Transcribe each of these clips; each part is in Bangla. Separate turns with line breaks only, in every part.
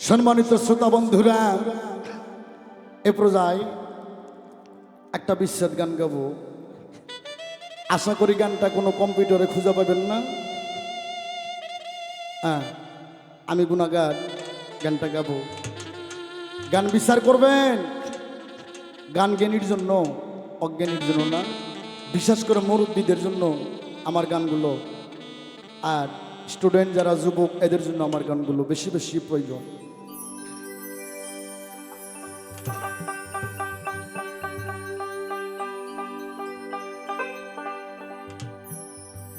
সম্মানিত শ্রোতা বন্ধুরা, এ পর্যায়ে একটা বিচ্ছেদ গান গাবো। আশা করি গানটা কোনো কম্পিউটারে খুঁজে পাবেন না। আমি গুণাগার, গানটা গাবো। গান বিচার করবেন, গান জ্ঞানীর জন্য, অজ্ঞানীর জন্য না। বিশেষ করে মুরব্বীদের জন্য আমার গানগুলো, আর স্টুডেন্ট যারা যুবক এদের জন্য আমার গানগুলো বেশি বেশি প্রয়োজন।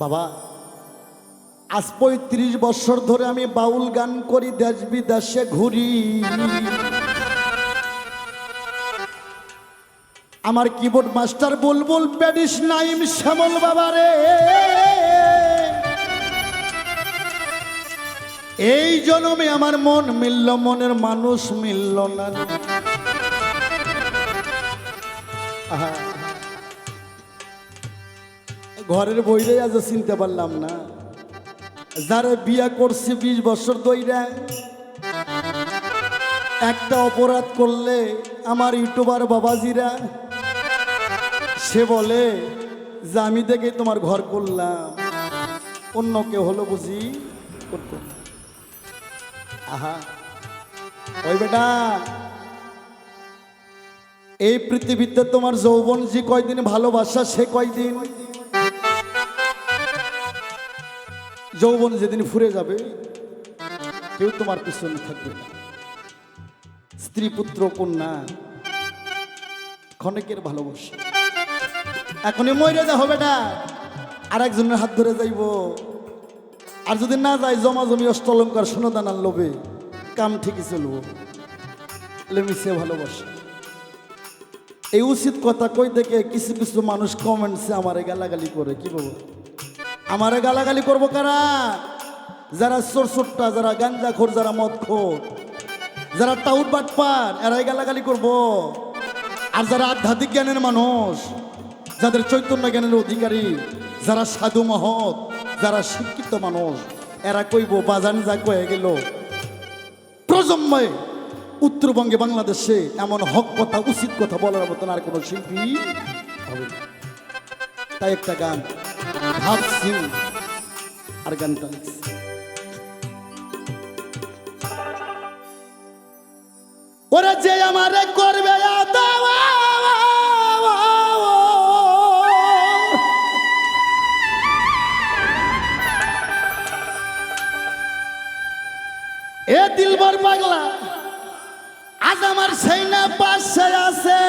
বাবা, আজ ৩৫ বছর ধরে আমি বাউল গান করি, দেশ বিদেশে ঘুরি। আমার কিবোর্ড মাস্টার বুলবুল প্যাডিস নাইম শ্যামল বাবারে, এই জন্মে আমার মন মিলল, মনের মানুষ মিলল না। ঘরের বইরে আজ চিনতে পারলাম না। যারা বিয়া করছে ২০ বছর ধইরা, একটা অপরাধ করলে আমার ইউটিউবার বাবাজিরা সে বলে যে আমি দেখে তোমার ঘর করলাম, অন্য কেউ হলো বুঝি করতো। আহা ওই বেটা, এই পৃথিবীতে তোমার যৌবন যে কয়দিন ভালোবাসা সে কয়দিন, যৌবন যেদিন ফুরে যাবে কেউ তোমার পিছনে থাকবে না। স্ত্রী পুত্র কন্যা ক্ষণিকের ভালোবাসা, এখনই মরে যা হবে না, আর একজনের হাত ধরে যাইব। আর যদি না যায় জমা জমি অষ্টলঙ্কার সোনাদানার লোভে কাম ঠিকই চলবো। মিশে ভালোবাসা, এই উচিত কথা কই দেখে কিছু কিছু মানুষ কমেন্টসে আমারে গালাগালি করে। কি বলবো, আমারে গালাগালি করবো কারা? যারা চোরচোট্টা, যারা গাঞ্জাখোর, যারা মদখোর, যারা টাউট বাটপার, এরাই গালাগালি করবো। আর যারা আধ্যাত্মিক জ্ঞানের মানুষ, যাদের চৈতন্য জ্ঞানের অধিকারী, যারা সাধু মহৎ, যারা শিক্ষিত মানুষ, এরা কইব বাজান যা কয়ে গেল প্রজন্মে উত্তরবঙ্গে বাংলাদেশে এমন হক কথা, উচিত কথা বলার মতন আর কোনো শিল্পী হবে না। তাই একটা গান ভাবছি, আর গানটা ওরা যে আমারে করবে এ দিলবর পাগলা, আজ আমার সেই না পাশে আছে।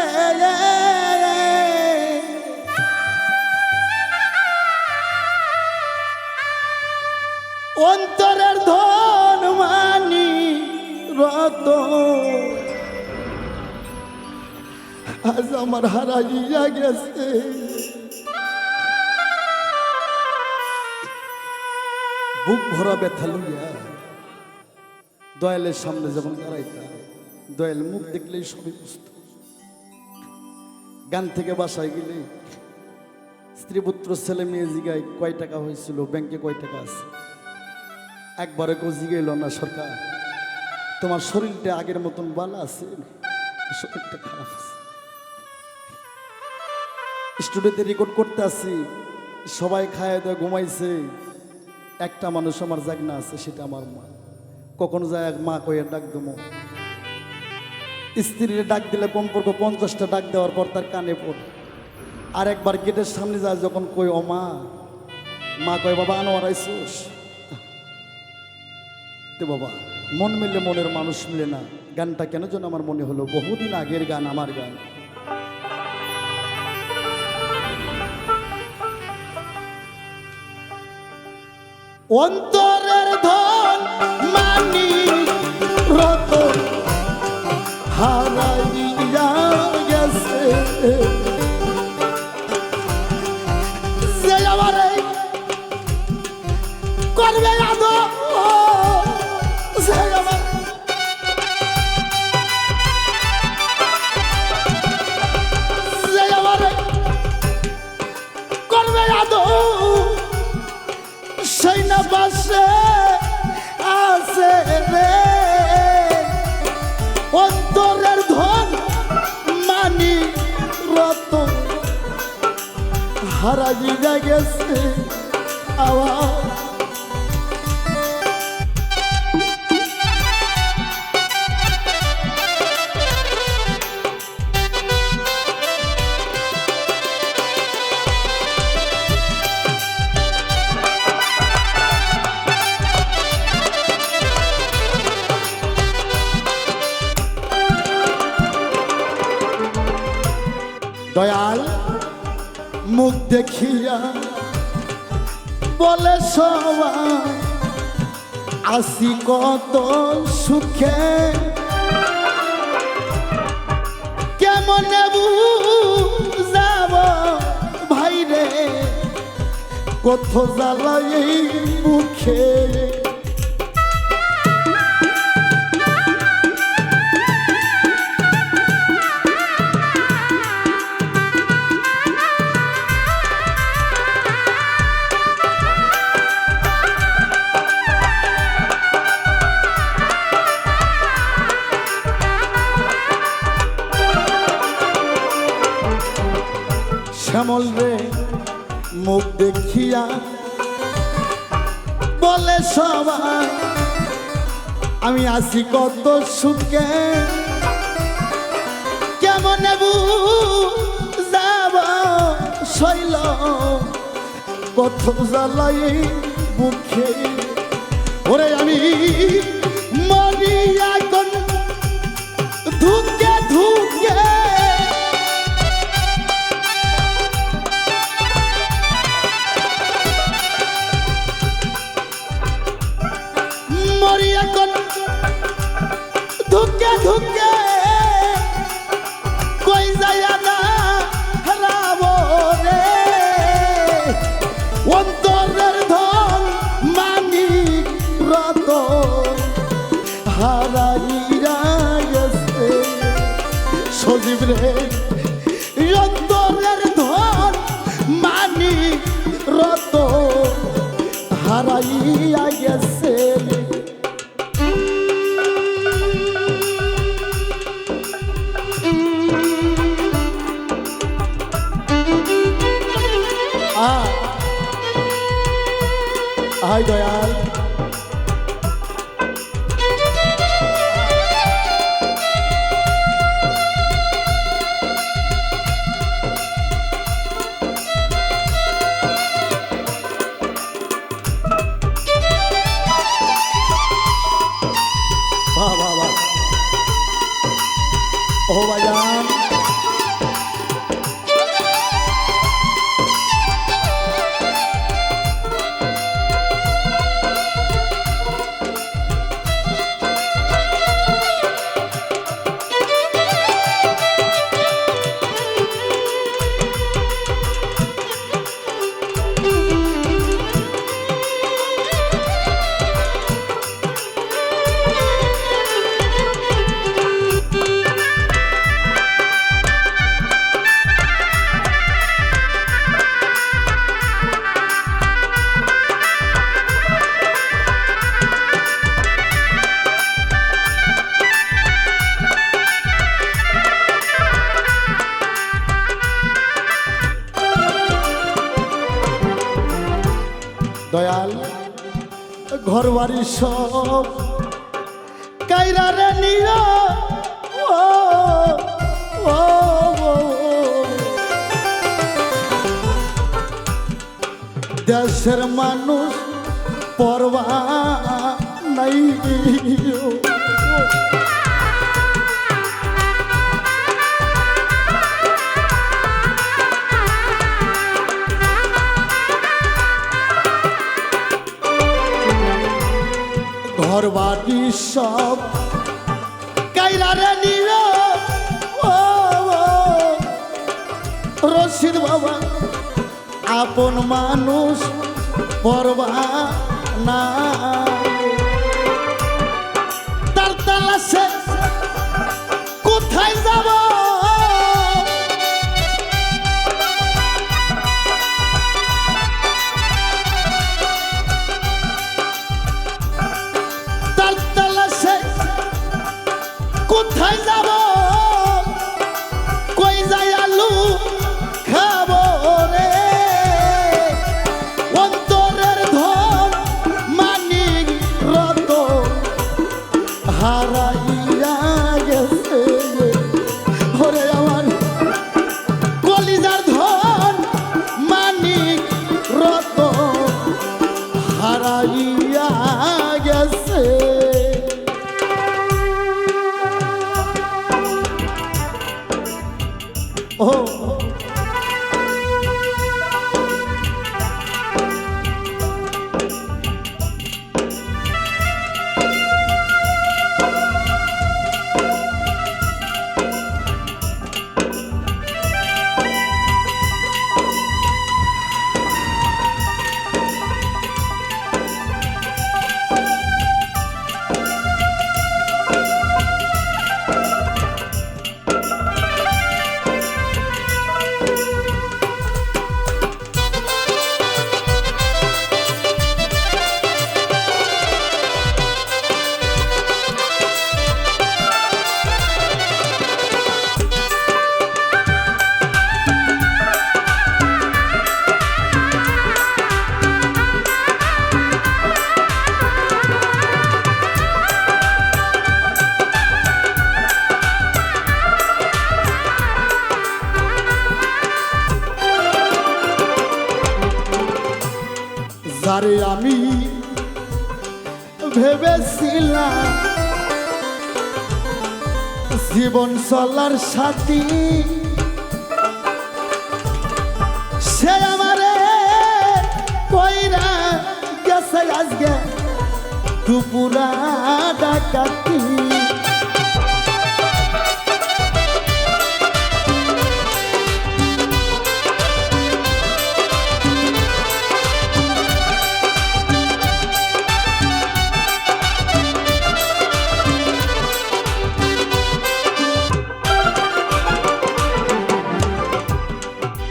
অন্তরের ধন মানি রত আজ আমার হারাইয়া গেছে। বুক ভরা ব্যথা লইয়া দয়ালের সামনে যখন দাঁড়াইতাম, দয়াল মুখ দেখলেই সবই বুঝত। গান থেকে বাসায় গেলে স্ত্রী পুত্র ছেলে মেয়ে জিগায় কয় টাকা হয়েছিল, ব্যাংকে কয় টাকা আছে। একবারে কেউ জিগাইল না, সরকার তোমার শরীরটা আগের মতন ভালো আছে, শরীরটা খারাপ আছে। স্টুডিওতে রেকর্ড করতে আসি, সবাই খায় দেয় ঘুমাইছে, একটা মানুষ আমার জাগনা আছে, সেটা আমার মা। কখন যায় এক মা কয়ে ডাক দেবো, স্ত্রীর ডাক দিলে কমপক্ষে 50টা ডাক দেওয়ার পর তার কানে পড়ে। আর একবার গেটের সামনে যায় যখন কই ও মা, মা কয় বাবা আনোয়ার আইসোস। তো বাবা, মন মিললে মনের মানুষ মিলে না। গানটা কেন যেন আমার মনে হলো বহুদিন আগের গান, আমার গান। অন্তরের ধন মানি রত হারাইয়া গেছে, সে আমারে করবে আদো, সে আমারে করবে আদো, সেই না পাশে আছে রে। হারাইয়া গেছে আবার দয়াল মুখ দেখিয়া বলে সবাই আসি কত সুখে কেমন যাব ভাই রে কত জ্বালাই মুখে শ্যামল রে মুখ দেখিয়া বলে সবাই আমি আছি কত সুখে কেমন যাব শৈল কত জ্বালাই বুকে ওরে আমি মরি এখন ধুকে ধুকে ধুকে ধুকে কই যায় না হারাবো রে অন্তরের ধন মানিক রত হারাইয়া গেছে সজীব রে অন্তরের ধন মানিক রত হারাইয়া গেছে আয় দয়াল বাহ বাহ বাহ ও ভাইজান দয়াল ঘর বাড়ি সব কাইরা রে নিয়া ও ও দেশের মানুষ পরবা নাই ঘর বাড়ি সব কাইরা রে নিল ও রশিদ বাবা আপন মানুষ পরবা না তার তালাশে কোথায় যাব কোথায় যাব কই যায় আলু খাবো রে হারাইয়া গেছে ওরে আমার কলিজার ধন মানিক রতন হারাইয়া গেছে ও যারে আমি ভেবেছিলাম জীবন চলার সাথী সে আমারে কইরা গেছে আজকে দুপুরা ডাকাতি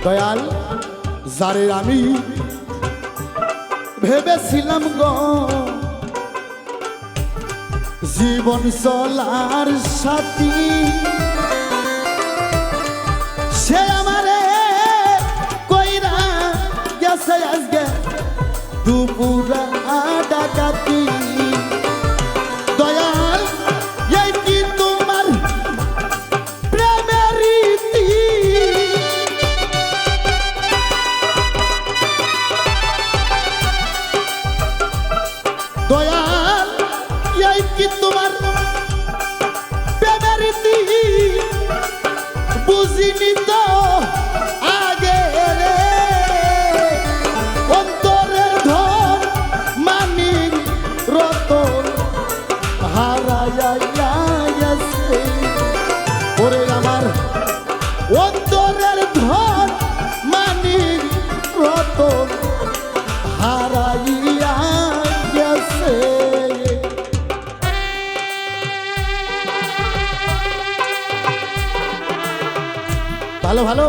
দয়াল যারে আমি ভেবেছিলাম গো জীবন চলার সাথী সে আমারে কইরা গেছে আজকে দুপুরা ডাকাতি দয়াল এই কি তোমার প্রেমের রীতি দয়াল এই কি তোমার প্রেমের রীতি বুঝিনি তো আগে রে অন্তরের ধন মানিক রতন হারাইয়া গেছে ওরে আমার অন্তরের ধন মানিক রতন হারাইয়া গেছে ভালো ভালো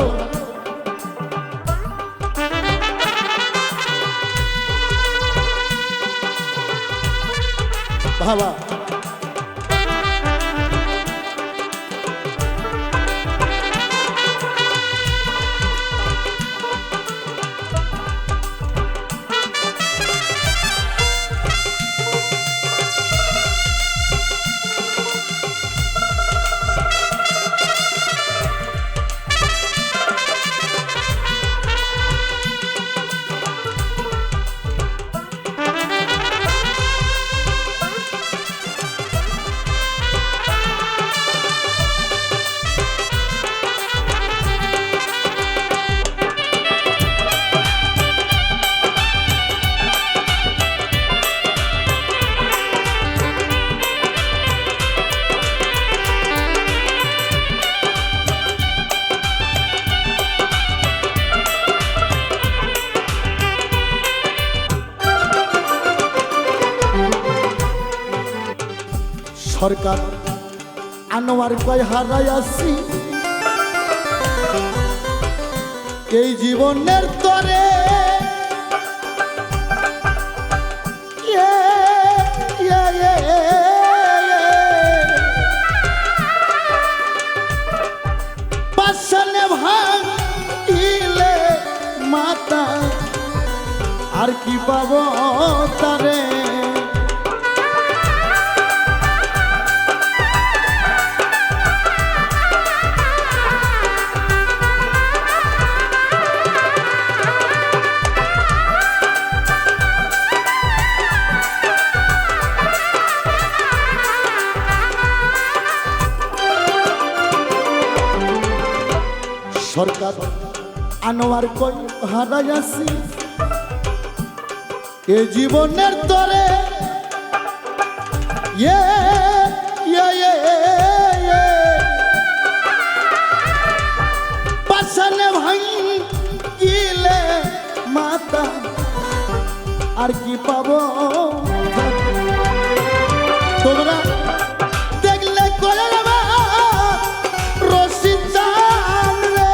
বাবা সরকার আনোয়ার কয় হারাই আসি এই জীবনের তরে পাশানে ভাঙিলে মাতা আর কি পাবো তারে সরকার আনোয়ার কই হারাই আছি এ জীবনের তরে পাশানে ভাঙিলে মাতা আর কি পাবো তোমরা দেখলে করে রশি চান রে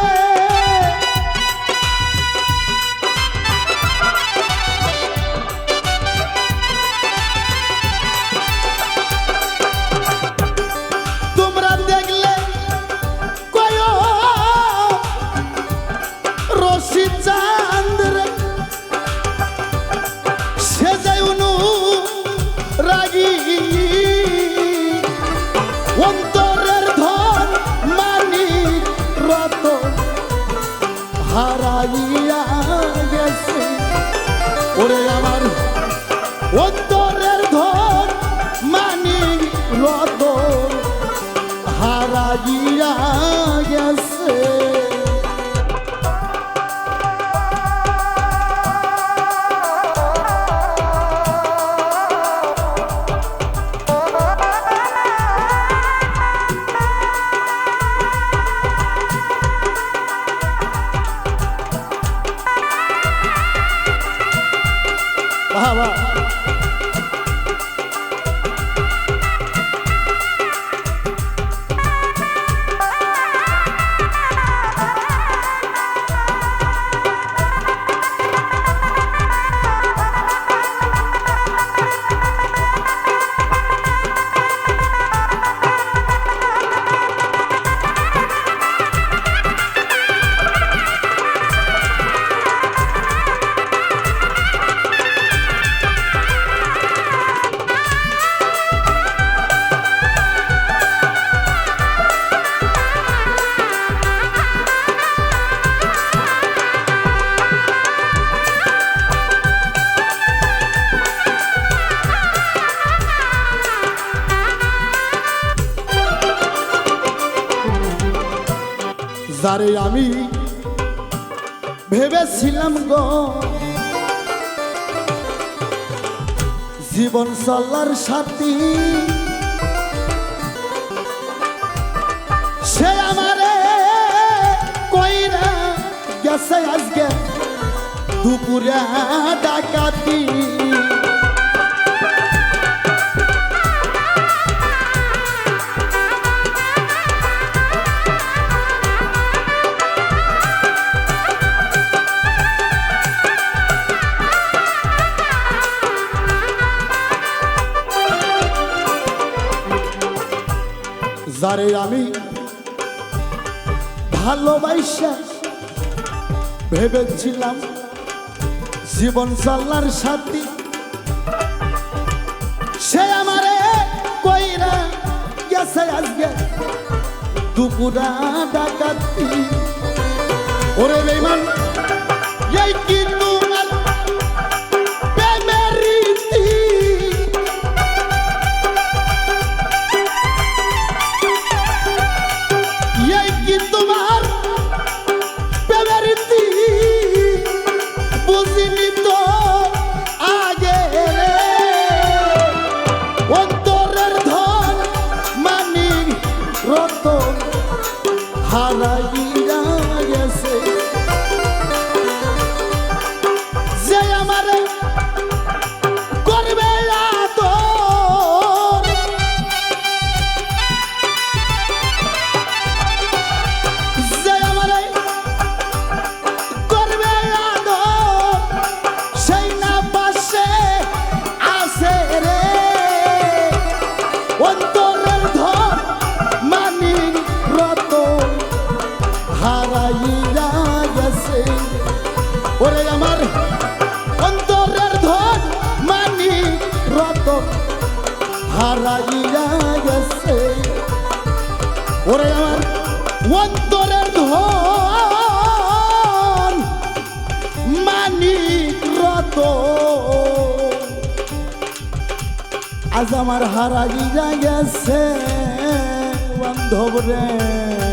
তোমরা দেখলে কয় রশি চাঁদ রে সে যায় অনু রাগী অন্তরের ধন মানি রত হারাইয়া গেছে ওরে আমার অন্তরের ধন মানি রত হারাইয়া গেছে বাবা যারে আমি ভেবেছিলাম গো জীবন চলার সাথী সে আমারে কইরা গেছে আজকে দুপুরে ডাকাতি যারে আমি ভালোবাসা ভেবেছিলাম জীবন চলার সাথী সে আমারে কইরা গেছে আজকে দুপুরা ডাকাতি ওরে বেঈমান এই কি তোমার প্রেমের রীতি এই কি তোমার প্রেমের রীতি বুঝিনি তো আগে অন্তরের ধন মানি রতন হারাইয়া গেছে যে আমারে করবে আদর যে আমারে করবে আদর সেই না পাশে আছে রে অন্তরের ধন মানি রতন হারাইয়া গেছে ওরে আমার অন্তরের ধন মানি রতন হারাইয়া গেছে ওরে আমার অন্তরের ধন মানি রতন আজ আমার হারাইয়া গেছে বান্ধব রে।